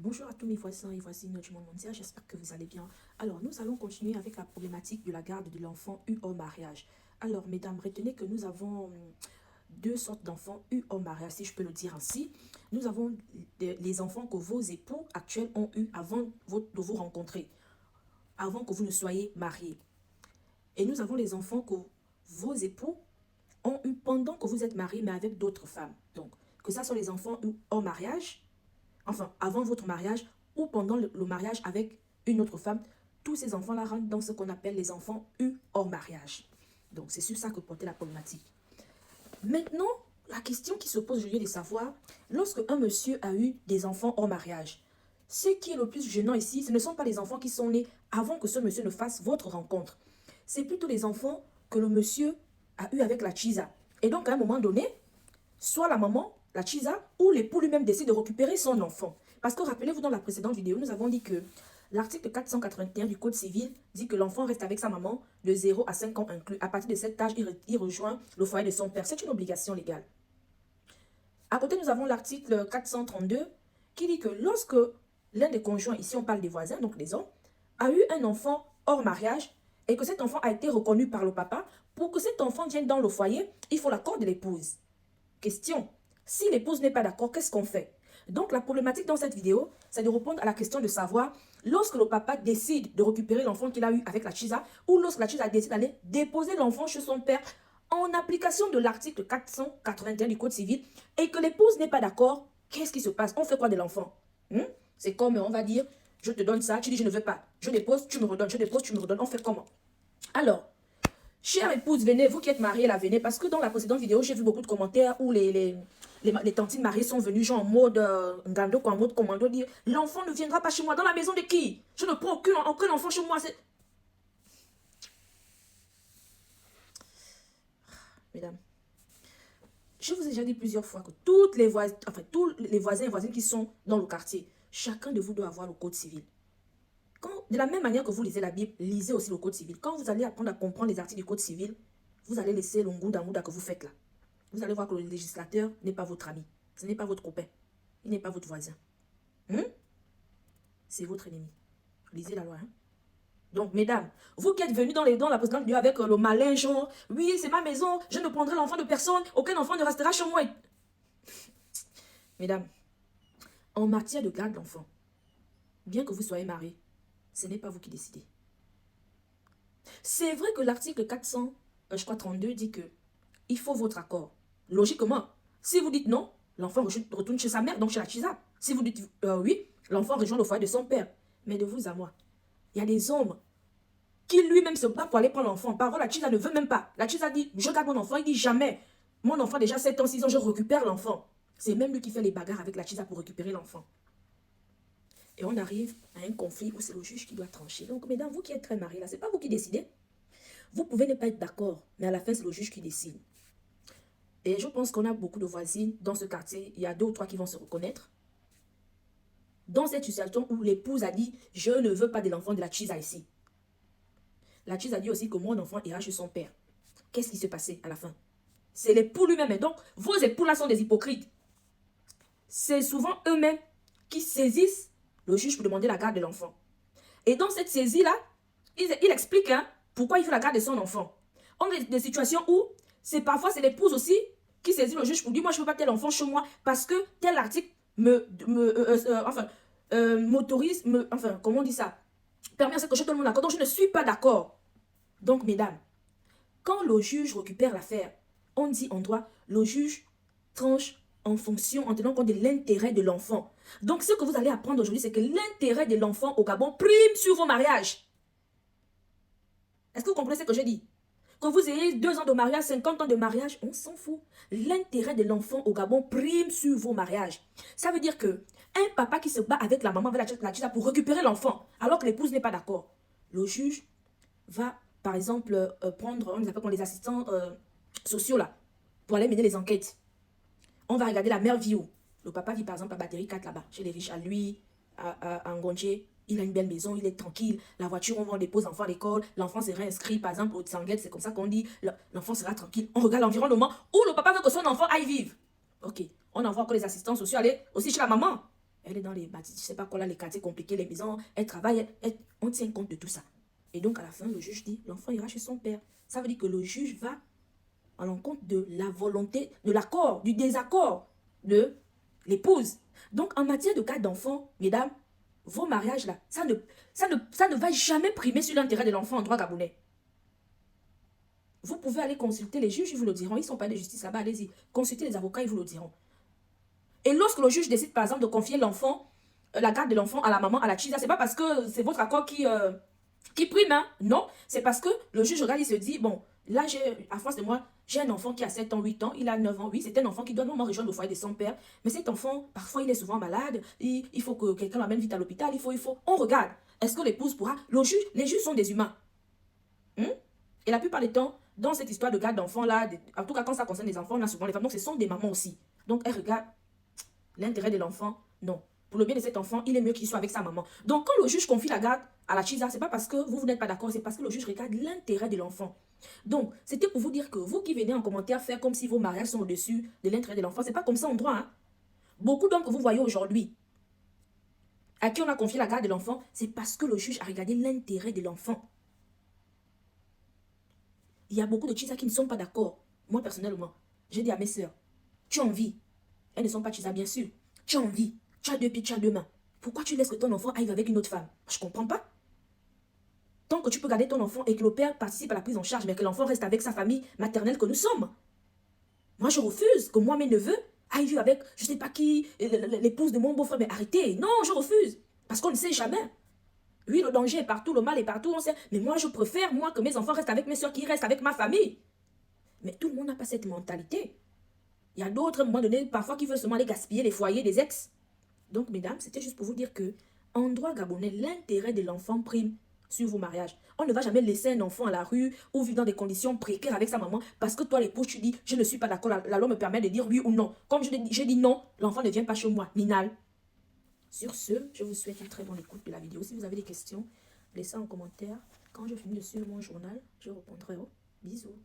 Bonjour à tous mes voisins et voisines du monde mondial, j'espère que vous allez bien. Alors, nous allons continuer avec la problématique de la garde de l'enfant eu hors mariage. Alors, mesdames, retenez que nous avons deux sortes d'enfants eu hors mariage, si je peux le dire ainsi. Nous avons les enfants que vos époux actuels ont eu avant de vous rencontrer, avant que vous ne soyez mariés. Et nous avons les enfants que vos époux ont eu pendant que vous êtes mariés, mais avec d'autres femmes. Donc, que ça soit les enfants eu hors mariage, enfin, avant votre mariage ou pendant le mariage avec une autre femme, tous ces enfants-là rentrent dans ce qu'on appelle les enfants eus hors mariage. Donc, c'est sur ça que portait la problématique. Maintenant, la question qui se pose aujourd'hui est de savoir, lorsque un monsieur a eu des enfants hors mariage, ce qui est le plus gênant ici, ce ne sont pas les enfants qui sont nés avant que ce monsieur ne fasse votre rencontre. C'est plutôt les enfants que le monsieur a eu avec la chisa. Et donc, à un moment donné, soit la maman, la chisa, ou l'époux lui-même décide de récupérer son enfant. Parce que rappelez-vous, dans la précédente vidéo, nous avons dit que l'article 481 du Code civil dit que l'enfant reste avec sa maman de 0 à 5 ans inclus. À partir de cet âge, il rejoint le foyer de son père. C'est une obligation légale. À côté, nous avons l'article 432 qui dit que lorsque l'un des conjoints, ici on parle des voisins, donc les hommes, a eu un enfant hors mariage et que cet enfant a été reconnu par le papa, pour que cet enfant vienne dans le foyer, il faut l'accord de l'épouse. Question, si l'épouse n'est pas d'accord, qu'est-ce qu'on fait? Donc la problématique dans cette vidéo, c'est de répondre à la question de savoir, lorsque le papa décide de récupérer l'enfant qu'il a eu avec la chisa, ou lorsque la chisa décide d'aller déposer l'enfant chez son père, en application de l'article 481 du Code civil, et que l'épouse n'est pas d'accord, qu'est-ce qui se passe? On fait quoi de l'enfant? C'est comme, on va dire, je te donne ça, tu dis je ne veux pas. Je dépose, tu me redonnes, je dépose, tu me redonnes. On fait comment? Alors, chère épouse, venez, vous qui êtes mariée là, venez, parce que dans la précédente vidéo, j'ai vu beaucoup de commentaires où les tantines mariées sont venues, genre en mode ngando, en mode commando, dire l'enfant ne viendra pas chez moi. Dans la maison de qui? Je ne prends aucun enfant chez moi. Mesdames, je vous ai déjà dit plusieurs fois que tous les voisins et voisines qui sont dans le quartier, chacun de vous doit avoir le code civil. De la même manière que vous lisez la Bible, lisez aussi le code civil. Quand vous allez apprendre à comprendre les articles du code civil, vous allez laisser l'ongouda que vous faites là. Vous allez voir que le législateur n'est pas votre ami. Ce n'est pas votre copain. Il n'est pas votre voisin. C'est votre ennemi. Lisez la loi. Donc, mesdames, vous qui êtes venus dans la présidente de Dieu avec le malin genre, oui, c'est ma maison, je ne prendrai l'enfant de personne, aucun enfant ne restera chez moi. Mesdames, en matière de garde d'enfant, bien que vous soyez mariés, ce n'est pas vous qui décidez. C'est vrai que l'article 432 dit que il faut votre accord. Logiquement, si vous dites non, l'enfant retourne chez sa mère, donc chez la chisa. Si vous dites oui, l'enfant rejoint le foyer de son père. Mais de vous à moi, il y a des hommes qui lui-même se battent pour aller prendre l'enfant. Par contre, la chisa ne veut même pas. La chisa dit, je garde mon enfant. Il dit jamais. Mon enfant déjà 7 ans, 6 ans, je récupère l'enfant. C'est même lui qui fait les bagarres avec la chisa pour récupérer l'enfant. Et on arrive à un conflit où c'est le juge qui doit trancher. Donc, mesdames, vous qui êtes très mariés là, ce n'est pas vous qui décidez. Vous pouvez ne pas être d'accord, mais à la fin, c'est le juge qui décide. Et je pense qu'on a beaucoup de voisines dans ce quartier. Il y a 2 ou 3 qui vont se reconnaître. Dans cette situation où l'épouse a dit, je ne veux pas de l'enfant de la chisa ici. La chisa a dit aussi que mon enfant ira chez son père. Qu'est-ce qui s'est passé à la fin? C'est l'époux lui-même. Et donc, vos époux là sont des hypocrites. C'est souvent eux-mêmes qui saisissent le juge pour demander la garde de l'enfant. Et dans cette saisie-là, il explique pourquoi il fait la garde de son enfant. On a des situations où parfois c'est l'épouse aussi qui saisit le juge pour dire moi je ne veux pas tel enfant chez moi parce que tel article m'autorise, comment on dit ça, permet à ce que je donne mon accord, donc je ne suis pas d'accord. Donc mesdames, quand le juge récupère l'affaire, on dit en droit, le juge tranche en fonction, en tenant compte de l'intérêt de l'enfant. Donc, ce que vous allez apprendre aujourd'hui, c'est que l'intérêt de l'enfant au Gabon prime sur vos mariages. Est-ce que vous comprenez ce que je dis? Que vous ayez 2 ans de mariage, 50 ans de mariage, on s'en fout. L'intérêt de l'enfant au Gabon prime sur vos mariages. Ça veut dire que un papa qui se bat avec la maman, avec la chisa pour récupérer l'enfant, alors que l'épouse n'est pas d'accord, le juge va, par exemple, prendre, on les appelle les assistants sociaux là, pour aller mener les enquêtes. On va regarder la mère vit où. Le papa vit par exemple à Batterie 4 là-bas, chez les riches, à lui, à Ngonje. Il a une belle maison, il est tranquille. La voiture, on dépose l'enfant à l'école. L'enfant sera inscrit, par exemple, au Tsanguet, c'est comme ça qu'on dit. L'enfant sera tranquille. On regarde l'environnement où le papa veut que son enfant aille vivre. Ok, on envoie encore les assistants sociaux aller aussi chez la maman. Elle est dans les bâtiments, je sais pas quoi là, les quartiers compliqués, les maisons, elle travaille, on tient compte de tout ça. Et donc, à la fin, le juge dit, l'enfant ira chez son père. Ça veut dire que le juge va à l'encontre de la volonté, de l'accord, du désaccord de l'épouse. Donc, en matière de cas d'enfant, mesdames, vos mariages là, ça ne va jamais primer sur l'intérêt de l'enfant en droit gabonais. Vous pouvez aller consulter les juges, ils vous le diront. Ils ne sont pas de justice là-bas, allez-y. Consultez les avocats, ils vous le diront. Et lorsque le juge décide, par exemple, de confier l'enfant, la garde de l'enfant à la maman, à la chisa, c'est pas parce que c'est votre accord qui prime, hein. Non, c'est parce que le juge regarde, il se dit, bon, là, à force de moi, j'ai un enfant qui a 7 ans, 8 ans, il a 9 ans, oui, c'est un enfant qui doit normalement rejoindre le foyer de son père. Mais cet enfant, parfois, il est souvent malade, il faut que quelqu'un l'amène vite à l'hôpital, il faut. On regarde. Est-ce que l'épouse pourra... Les juges sont des humains. Et la plupart des temps, dans cette histoire de garde d'enfants là, en tout cas quand ça concerne les enfants, on a souvent les femmes, donc ce sont des mamans aussi. Donc elles regardent l'intérêt de l'enfant, non. Pour le bien de cet enfant, il est mieux qu'il soit avec sa maman. Donc quand le juge confie la garde à la chisa, c'est pas parce que vous n'êtes pas d'accord, c'est parce que le juge regarde l'intérêt de l'enfant. Donc c'était pour vous dire que vous qui venez en commentaire faire comme si vos mariages sont au-dessus de l'intérêt de l'enfant, c'est pas comme ça en droit. Hein? Beaucoup d'hommes que vous voyez aujourd'hui, à qui on a confié la garde de l'enfant, c'est parce que le juge a regardé l'intérêt de l'enfant. Il y a beaucoup de chisa qui ne sont pas d'accord. Moi, personnellement, j'ai dit à mes sœurs, tu as envie. Elles ne sont pas chisa, bien sûr. Tu as envie. Tu as 2 pieds, tu as 2 mains. Pourquoi tu laisses que ton enfant aille avec une autre femme? Je ne comprends pas. Tant que tu peux garder ton enfant et que le père participe à la prise en charge, mais que l'enfant reste avec sa famille maternelle que nous sommes. Moi, je refuse que moi, mes neveux aillent vivre avec, je ne sais pas qui, l'épouse de mon beau-frère. Mais arrêtez. Non, je refuse. Parce qu'on ne sait jamais. Oui, le danger est partout, le mal est partout, on sait. Mais moi, je préfère, moi, que mes enfants restent avec mes soeurs, qu'ils restent avec ma famille. Mais tout le monde n'a pas cette mentalité. Il y a d'autres, à un moment donné, parfois, qui veulent seulement aller gaspiller les foyers des ex. Donc, mesdames, c'était juste pour vous dire que, en droit gabonais, l'intérêt de l'enfant prime sur vos mariages. On ne va jamais laisser un enfant à la rue ou vivre dans des conditions précaires avec sa maman parce que toi, l'épouse, tu dis, je ne suis pas d'accord, la loi me permet de dire oui ou non. Comme j'ai dit non, l'enfant ne vient pas chez moi. Minal. Sur ce, je vous souhaite une très bonne écoute de la vidéo. Si vous avez des questions, laissez en commentaire. Quand je finis de suivre mon journal, je répondrai. Bisous.